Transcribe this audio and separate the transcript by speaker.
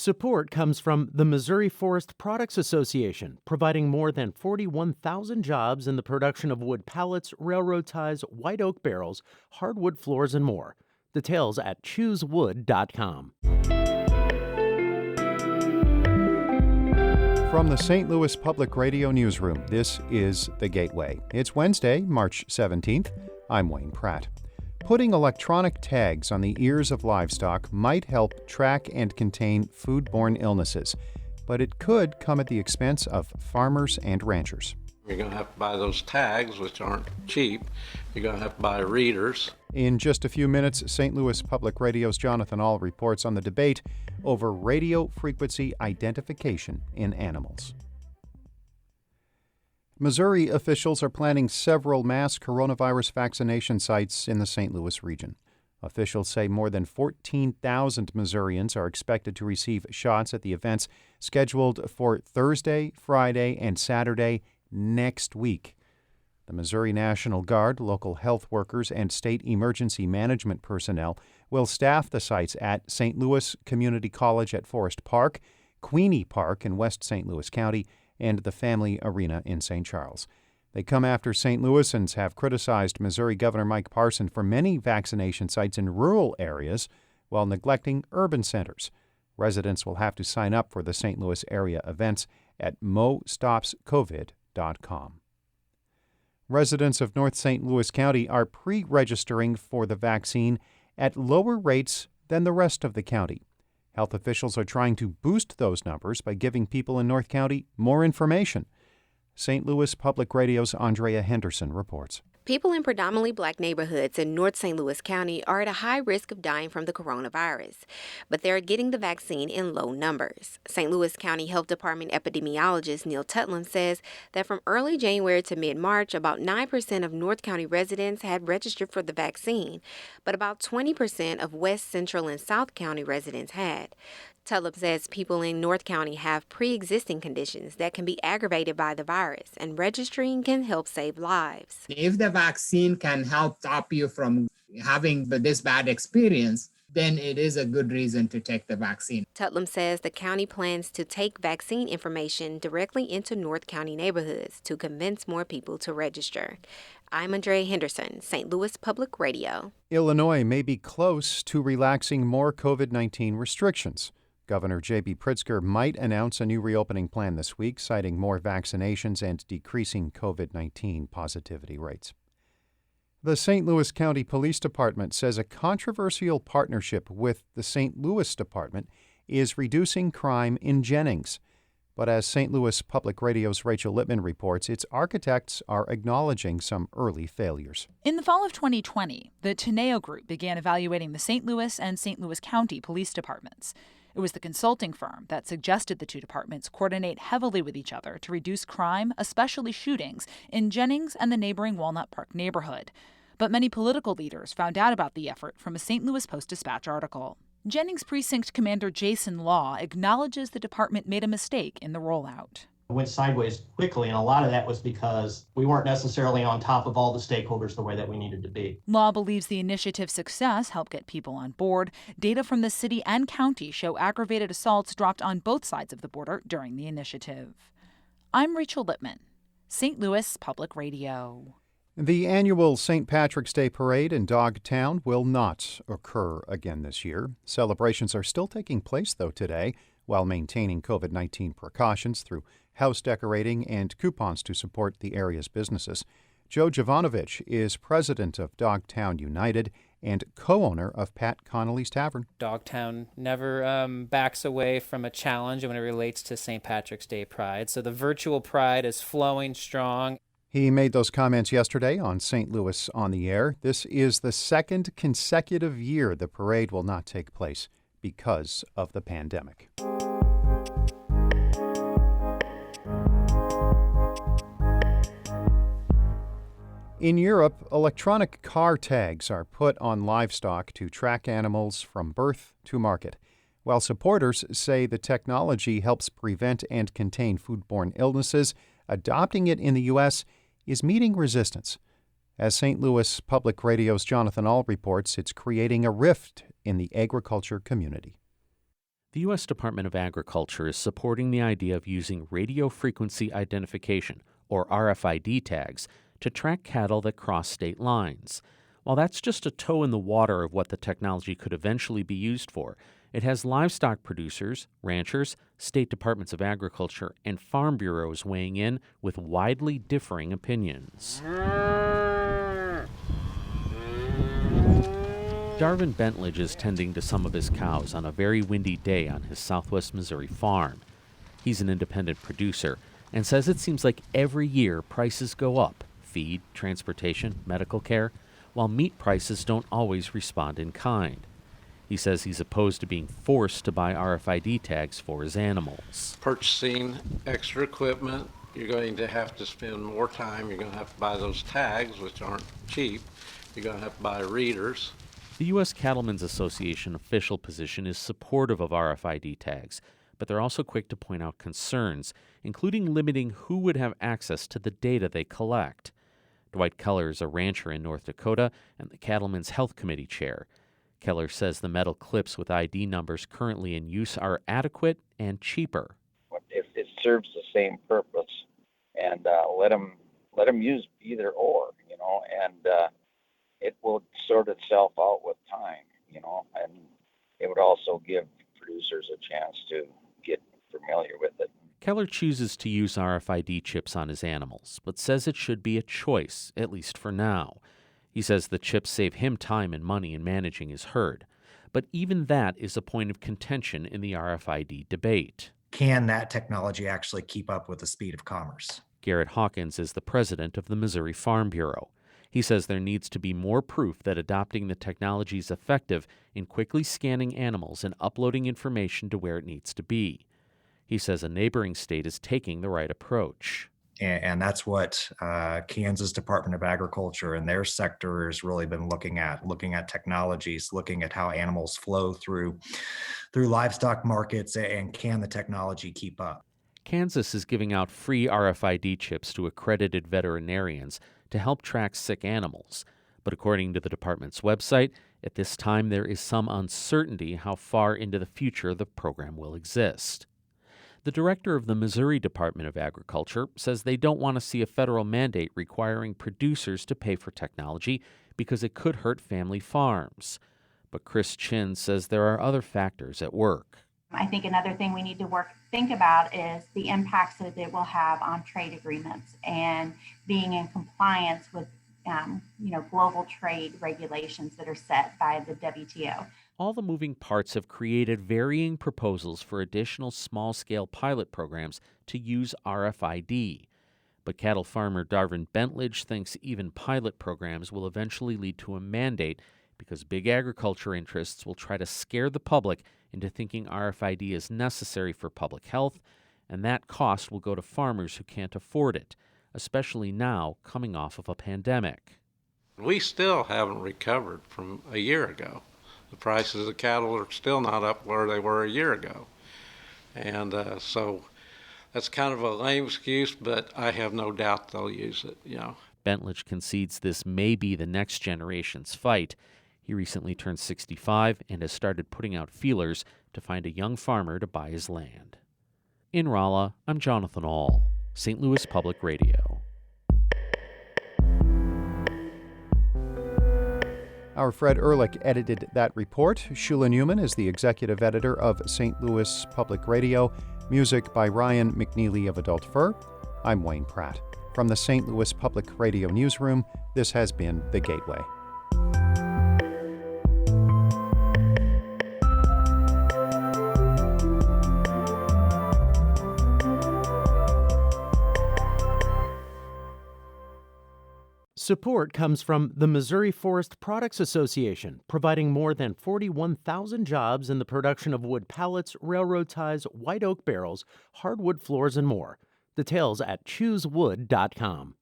Speaker 1: Support comes from the Missouri Forest Products Association, providing more than 41,000 jobs in the production of wood pallets, railroad ties, white oak barrels, hardwood floors, and more. Details at choosewood.com.
Speaker 2: From the St. Louis Public Radio Newsroom, this is The Gateway. It's Wednesday, March 17th. I'm Wayne Pratt. Putting electronic tags on the ears of livestock might help track and contain foodborne illnesses, but it could come at the expense of farmers and ranchers.
Speaker 3: You're going to have to buy those tags, which aren't cheap. You're going to have to buy readers.
Speaker 2: In just a few minutes, St. Louis Public Radio's Jonathan Ahl reports on the debate over radio frequency identification in animals. Missouri officials are planning several mass coronavirus vaccination sites in the St. Louis region. Officials say more than 14,000 Missourians are expected to receive shots at the events scheduled for Thursday, Friday, and Saturday next week. The Missouri National Guard, local health workers, and state emergency management personnel will staff the sites at St. Louis Community College at Forest Park, Queenie Park in West St. Louis County, and the Family Arena in St. Charles. They come after St. Louisans have criticized Missouri Governor Mike Parson for many vaccination sites in rural areas while neglecting urban centers. Residents will have to sign up for the St. Louis area events at mostopscovid.com. Residents of North St. Louis County are pre-registering for the vaccine at lower rates than the rest of the county. Health officials are trying to boost those numbers by giving people in North County more information. St. Louis Public Radio's Andrea Henderson reports.
Speaker 4: People in predominantly black neighborhoods in North St. Louis County are at a high risk of dying from the coronavirus, but they're getting the vaccine in low numbers. St. Louis County Health Department epidemiologist Neil Tutland says that from early January to mid-March, about 9% of North County residents had registered for the vaccine, but about 20% of West, Central, and South County residents had. Tutland says people in North County have pre-existing conditions that can be aggravated by the virus, and registering can help save lives.
Speaker 5: If the vaccine can help stop you from having this bad experience, then it is a good reason to take the vaccine.
Speaker 4: Tutland says the county plans to take vaccine information directly into North County neighborhoods to convince more people to register. I'm Andrea Henderson, St. Louis Public Radio.
Speaker 2: Illinois may be close to relaxing more COVID-19 restrictions. Governor J.B. Pritzker might announce a new reopening plan this week, citing more vaccinations and decreasing COVID-19 positivity rates. The St. Louis County Police Department says a controversial partnership with the St. Louis Department is reducing crime in Jennings. But as St. Louis Public Radio's Rachel Lippman reports, its architects are acknowledging some early failures.
Speaker 6: In the fall of 2020, the Teneo Group began evaluating the St. Louis and St. Louis County Police Departments. It was the consulting firm that suggested the two departments coordinate heavily with each other to reduce crime, especially shootings, in Jennings and the neighboring Walnut Park neighborhood. But many political leaders found out about the effort from a St. Louis Post-Dispatch article. Jennings Precinct Commander Jason Law acknowledges the department made a mistake in the rollout.
Speaker 7: It went sideways quickly, and a lot of that was because we weren't necessarily on top of all the stakeholders the way that we needed to be.
Speaker 6: Law believes the initiative's success helped get people on board. Data from the city and county show aggravated assaults dropped on both sides of the border during the initiative. I'm Rachel Lippman, St. Louis Public Radio.
Speaker 2: The annual St. Patrick's Day Parade in Dogtown will not occur again this year. Celebrations are still taking place, though, today, while maintaining COVID-19 precautions through house decorating and coupons to support the area's businesses. Joe Jovanovich is president of Dogtown United and co-owner of Pat Connolly's Tavern.
Speaker 8: Dogtown never backs away from a challenge when it relates to St. Patrick's Day Pride, so the virtual Pride is flowing strong.
Speaker 2: He made those comments yesterday on St. Louis on the Air. This is the second consecutive year the parade will not take place because of the pandemic. In Europe, electronic car tags are put on livestock to track animals from birth to market. While supporters say the technology helps prevent and contain foodborne illnesses, adopting it in the U.S. is meeting resistance. As St. Louis Public Radio's Jonathan Ahl reports, it's creating a rift in the agriculture community.
Speaker 1: The U.S. Department of Agriculture is supporting the idea of using radio frequency identification, or RFID tags, to track cattle that cross state lines. While that's just a toe in the water of what the technology could eventually be used for, it has livestock producers, ranchers, state departments of agriculture, and farm bureaus weighing in with widely differing opinions. Darvin Bentledge is tending to some of his cows on a very windy day on his southwest Missouri farm. He's an independent producer and says it seems like every year prices go up: feed, transportation, medical care, while meat prices don't always respond in kind. He says he's opposed to being forced to buy RFID tags for his animals.
Speaker 3: Purchasing extra equipment, you're going to have to spend more time. You're going to have to buy those tags, which aren't cheap. You're going to have to buy readers.
Speaker 1: The U.S. Cattlemen's Association official position is supportive of RFID tags, but they're also quick to point out concerns, including limiting who would have access to the data they collect. Dwight Keller is a rancher in North Dakota and the Cattlemen's Health Committee chair. Keller says the metal clips with ID numbers currently in use are adequate and cheaper.
Speaker 9: If it serves the same purpose, and let them use either or, and it will sort itself out with time, and it would also give producers a chance to get familiar with it.
Speaker 1: Keller chooses to use RFID chips on his animals, but says it should be a choice, at least for now. He says the chips save him time and money in managing his herd. But even that is a point of contention in the RFID debate.
Speaker 10: Can that technology actually keep up with the speed of commerce?
Speaker 1: Garrett Hawkins is the president of the Missouri Farm Bureau. He says there needs to be more proof that adopting the technology is effective in quickly scanning animals and uploading information to where it needs to be. He says a neighboring state is taking the right approach.
Speaker 10: And that's what Kansas Department of Agriculture and their sector has really been looking at technologies, looking at how animals flow through livestock markets, and can the technology keep up.
Speaker 1: Kansas is giving out free RFID chips to accredited veterinarians to help track sick animals. But according to the department's website, at this time there is some uncertainty how far into the future the program will exist. The director of the Missouri Department of Agriculture says they don't want to see a federal mandate requiring producers to pay for technology because it could hurt family farms. But Chris Chin says there are other factors at work.
Speaker 11: I think another thing we need to think about is the impacts that it will have on trade agreements and being in compliance with global trade regulations that are set by the WTO.
Speaker 1: All the moving parts have created varying proposals for additional small-scale pilot programs to use RFID. But cattle farmer Darvin Bentledge thinks even pilot programs will eventually lead to a mandate because big agriculture interests will try to scare the public into thinking RFID is necessary for public health, and that cost will go to farmers who can't afford it, especially now coming off of a pandemic.
Speaker 3: We still haven't recovered from a year ago. The prices of cattle are still not up where they were a year ago. And so that's kind of a lame excuse, but I have no doubt they'll use it,
Speaker 1: Bentledge concedes this may be the next generation's fight. He recently turned 65 and has started putting out feelers to find a young farmer to buy his land. In Rolla, I'm Jonathan Ahl, St. Louis Public Radio.
Speaker 2: Our Fred Ehrlich edited that report. Shula Newman is the executive editor of St. Louis Public Radio. Music by Ryan McNeely of Adult Fur. I'm Wayne Pratt. From the St. Louis Public Radio Newsroom, this has been The Gateway.
Speaker 1: Support comes from the Missouri Forest Products Association, providing more than 41,000 jobs in the production of wood pallets, railroad ties, white oak barrels, hardwood floors, and more. Details at choosewood.com.